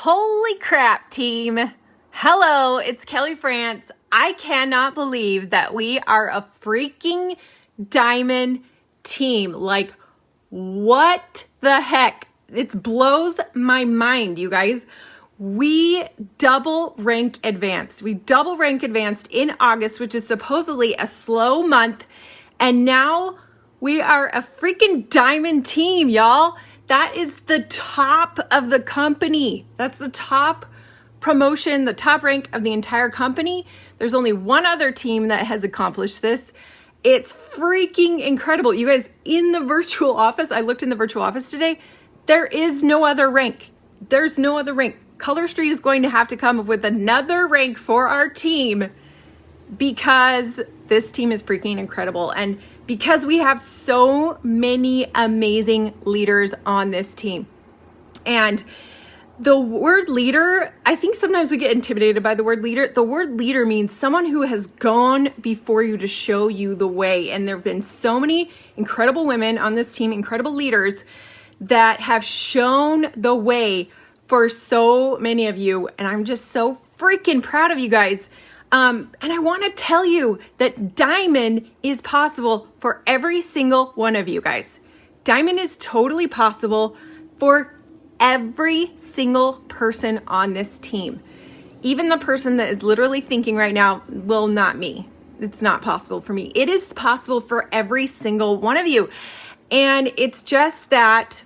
Holy crap, team. Hello, it's Kelly France. I cannot believe that we are a freaking diamond team. Like, what the heck? It blows my mind, you guys. We double rank advanced. We double rank advanced in August, which is supposedly a slow month. And now we are a freaking diamond team, y'all. That is the top of the company. That's the top promotion, the top rank of the entire company. There's only one other team that has accomplished this. It's freaking incredible. You guys, in the virtual office, I looked in the virtual office today, there is no other rank. There's no other rank. Color Street is going to have to come up with another rank for our team because this team is freaking incredible. And because we have so many amazing leaders on this team. And the word leader, I think sometimes we get intimidated by the word leader. The word leader means someone who has gone before you to show you the way. And there have been so many incredible women on this team, incredible leaders that have shown the way for so many of you. And I'm just so freaking proud of you guys. And I want to tell you that diamond is possible for every single one of you guys. Diamond is totally possible for every single person on this team. Even the person that is literally thinking right now, well, not me. It's not possible for me. It is possible for every single one of you. And it's just that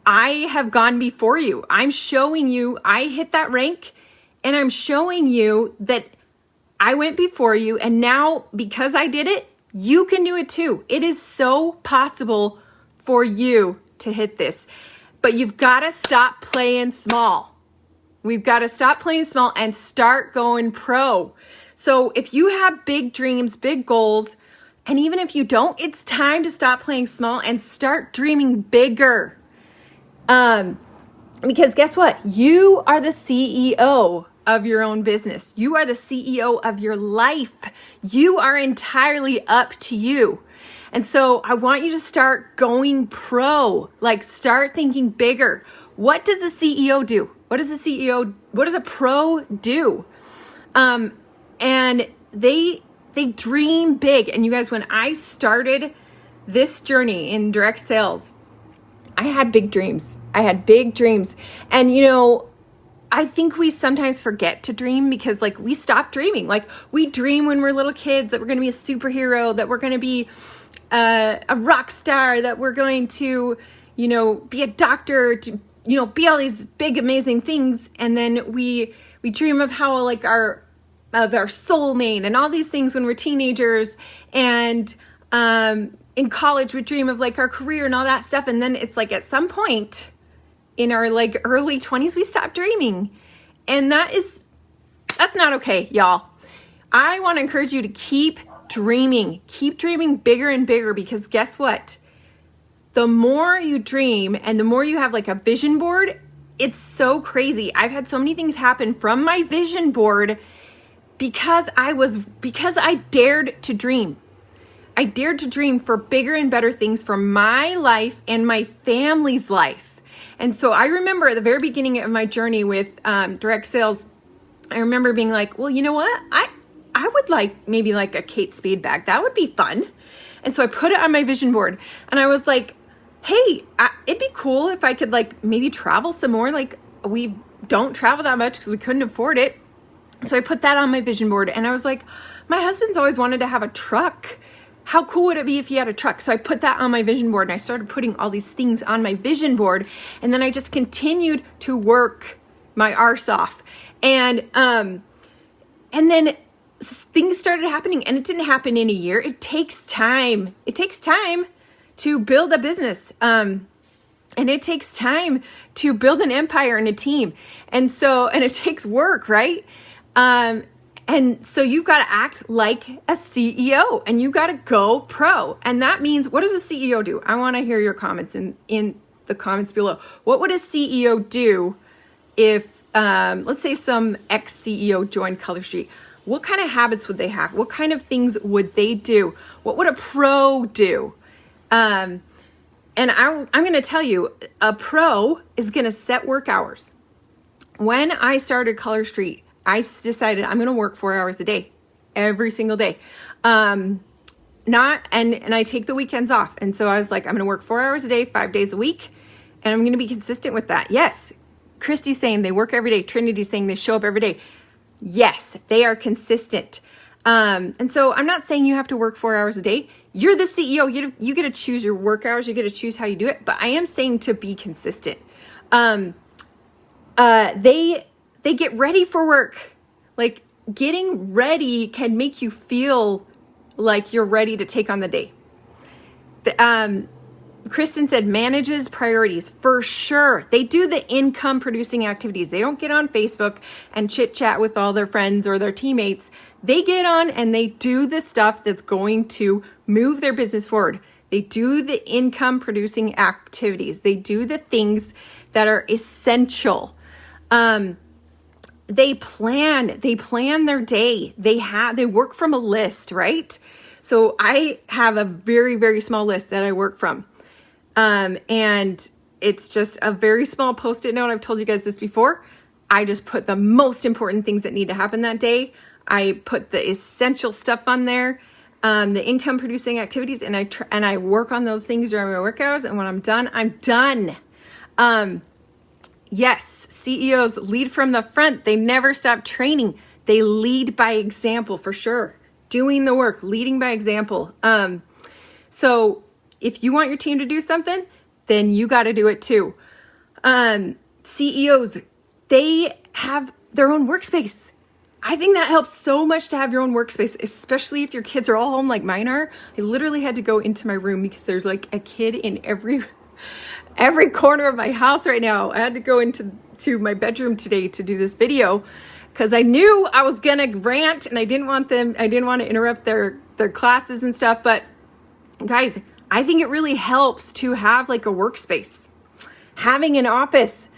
I have gone before you. I'm showing you, I hit that rank, and I'm showing you that I went before you, and now because I did it, you can do it too. It is so possible for you to hit this, but you've got to stop playing small. We've got to stop playing small and start going pro. So if you have big dreams, big goals, and even if you don't, it's time to stop playing small and start dreaming bigger. Because guess what? You are the CEO of your own business. You are the CEO of your life. You are entirely up to you. And so I want you to start going pro, like start thinking bigger. What does a CEO do? What does a pro do? And they dream big. And you guys, when I started this journey in direct sales, I had big dreams. And you know, I think we sometimes forget to dream because like we stop dreaming. Like we dream when we're little kids that we're going to be a superhero, that we're going to be a rock star, that we're going to, you know, be a doctor, to, you know, be all these big, amazing things. And then we dream of how like our soulmate and all these things when we're teenagers. And in college, we dream of like our career and all that stuff. And then it's like at some point in our like early 20s, we stop dreaming. And that's not okay, y'all. I want to encourage you to keep dreaming bigger and bigger, because guess what? The more you dream and the more you have like a vision board, it's so crazy. I've had so many things happen from my vision board because I dared to dream. I dared to dream for bigger and better things for my life and my family's life. And so I remember at the very beginning of my journey with direct sales, I remember being like, well, you know what? I would like maybe like a Kate Spade bag. That would be fun. And so I put it on my vision board and I was like, hey, it'd be cool if I could like maybe travel some more. Like we don't travel that much because we couldn't afford it. So I put that on my vision board and I was like, my husband's always wanted to have a truck. How cool would it be if he had a truck? So I put that on my vision board and I started putting all these things on my vision board. And then I just continued to work my arse off. And then things started happening, and it didn't happen in a year. It takes time. It takes time to build a business. And it takes time to build an empire and a team. And it takes work, right? And so you've got to act like a CEO and you got to go pro. And that means, what does a CEO do? I want to hear your comments in the comments below. What would a CEO do if, let's say some ex-CEO joined Color Street? What kind of habits would they have? What kind of things would they do? What would a pro do? And I'm going to tell you, a pro is going to set work hours. when I started Color Street, I just decided I'm going to work 4 hours a day, every single day. And I take the weekends off. And so I was like, I'm going to work 4 hours a day, 5 days a week, and I'm going to be consistent with that. Yes. Christy's saying they work every day. Trinity's saying they show up every day. Yes, they are consistent. And so I'm not saying you have to work 4 hours a day. You're the CEO. You get to choose your work hours. You get to choose how you do it. But I am saying to be consistent. They get ready for work. Like, getting ready can make you feel like you're ready to take on the day. Kristen said manages priorities. For sure. They do the income producing activities. They don't get on Facebook and chit chat with all their friends or their teammates. They get on and they do the stuff that's going to move their business forward. They do the income producing activities. They do the things that are essential. They plan their day. They work from a list, right? So I have a very, very small list that I work from. And it's just a very small Post-it note. I've told you guys this before. I just put the most important things that need to happen that day. I put the essential stuff on there, the income producing activities, and I work on those things during my work hours. And when I'm done, I'm done. Yes, CEOs lead from the front. They never stop training. They lead by example, for sure. Doing the work, leading by example. So if you want your team to do something, then you got to do it too. CEOs, they have their own workspace. I think that helps so much to have your own workspace, especially if your kids are all home like mine are. I literally had to go into my room because there's like a kid in every corner of my house right now. I had to go into my bedroom today to do this video because I knew I was gonna rant and I didn't want to interrupt their classes and stuff. But guys, I think it really helps to have like a workspace, having an office.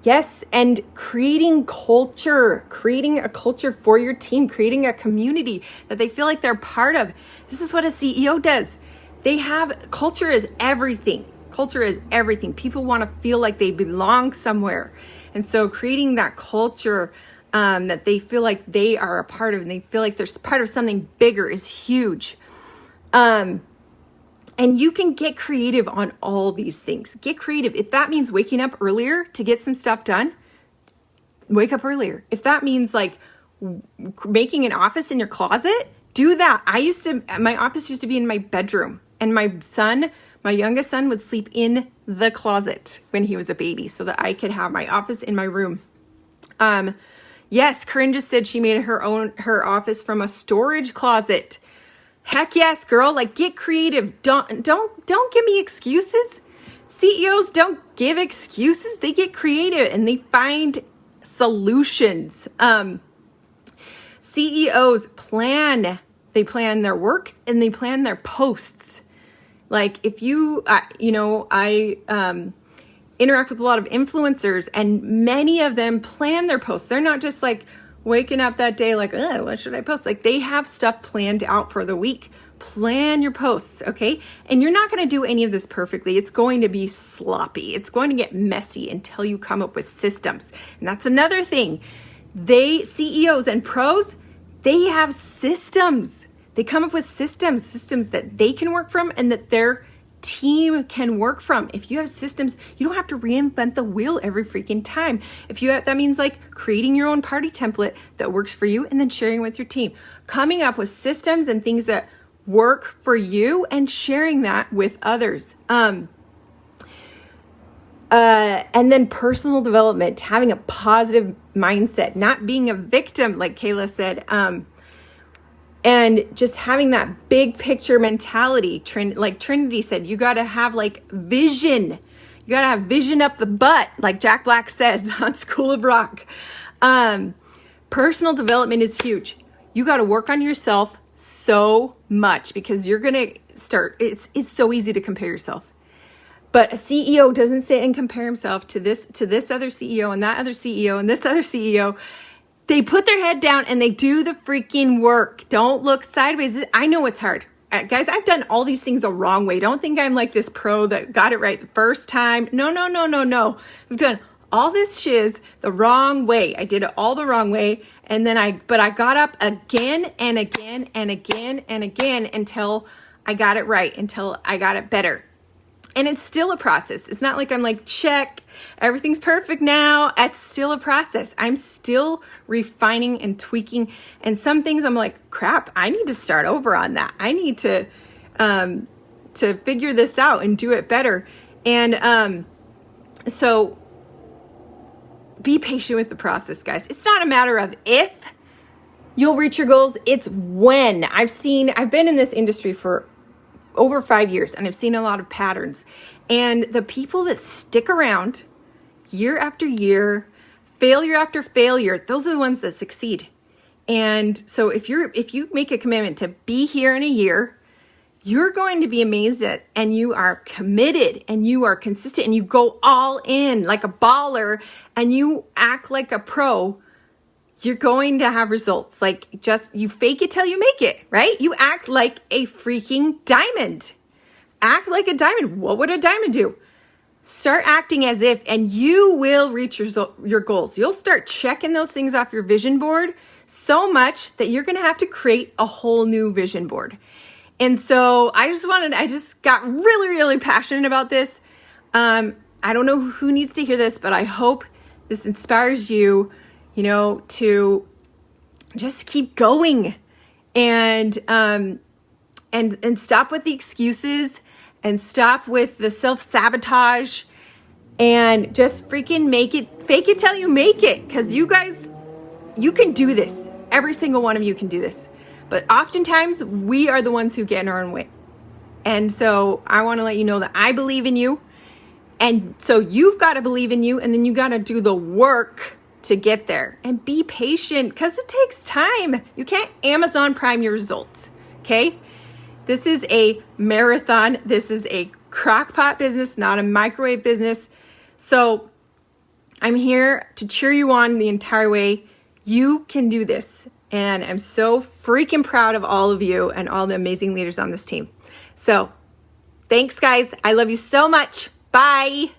Yes, and creating a culture for your team, creating a community that they feel like they're part of. This is what a CEO does. Culture is everything. Culture is everything. People want to feel like they belong somewhere. And so creating that culture that they feel like they are a part of and they feel like they're part of something bigger is huge. And you can get creative on all these things. Get creative. If that means waking up earlier to get some stuff done, wake up earlier. If that means like making an office in your closet, do that. My office used to be in my bedroom, and my youngest son would sleep in the closet when he was a baby so that I could have my office in my room. Yes, Corinne just said she made her office from a storage closet. Heck yes, girl. Like, get creative. Don't give me excuses. CEOs don't give excuses. They get creative and they find solutions. CEOs plan. They plan their work and they plan their posts. Like, if I interact with a lot of influencers, and many of them plan their posts. They're not just like waking up that day like, oh, what should I post? Like, they have stuff planned out for the week. Plan your posts, okay? And you're not going to do any of this perfectly. It's going to be sloppy. It's going to get messy until you come up with systems. And that's another thing. CEOs and pros, they have systems. They come up with systems that they can work from and that their team can work from. If you have systems, you don't have to reinvent the wheel every freaking time. That means like creating your own party template that works for you and then sharing with your team. Coming up with systems and things that work for you and sharing that with others. And then personal development, having a positive mindset, not being a victim, like Kayla said, and just having that big picture mentality. Like Trinity said, you got to have like vision. You got to have vision up the butt, like Jack Black says on School of Rock. Personal development is huge. You got to work on yourself so much because you're going to start. It's so easy to compare yourself. But a CEO doesn't sit and compare himself to this other CEO and that other CEO and this other CEO. They put their head down and they do the freaking work. Don't look sideways. I know it's hard. Guys, I've done all these things the wrong way. Don't think I'm like this pro that got it right the first time. No. I've done all this shiz the wrong way. I did it all the wrong way. And then but I got up again and again and again and again until I got it right, until I got it better. And it's still a process. It's not like I'm like, check, everything's perfect now. It's still a process. I'm still refining and tweaking. And some things I'm like, crap, I need to start over on that. I need to figure this out and do it better. And so be patient with the process, guys. It's not a matter of if you'll reach your goals. It's when. I've been in this industry for over 5 years, and I've seen a lot of patterns. And the people that stick around year after year, failure after failure, those are the ones that succeed. And so if you make a commitment to be here in a year, you're going to be amazed at, and you are committed and you are consistent and you go all in like a baller and you act like a pro, you're going to have results. Like, just, you fake it till you make it, right? You act like a freaking diamond. Act like a diamond. What would a diamond do? Start acting as if, and you will reach your goals. You'll start checking those things off your vision board so much that you're going to have to create a whole new vision board. And so I just got really, really passionate about this. I don't know who needs to hear this, but I hope this inspires you, to just keep going and stop with the excuses and stop with the self-sabotage and just freaking fake it till you make it. Because you guys, you can do this. Every single one of you can do this. But oftentimes we are the ones who get in our own way. And so I want to let you know that I believe in you. And so you've got to believe in you, and then you got to do the work to get there, and be patient because it takes time. You can't Amazon Prime your results. Okay. This is a marathon. This is a crockpot business, not a microwave business. So I'm here to cheer you on the entire way. You can do this. And I'm so freaking proud of all of you and all the amazing leaders on this team. So thanks, guys. I love you so much. Bye.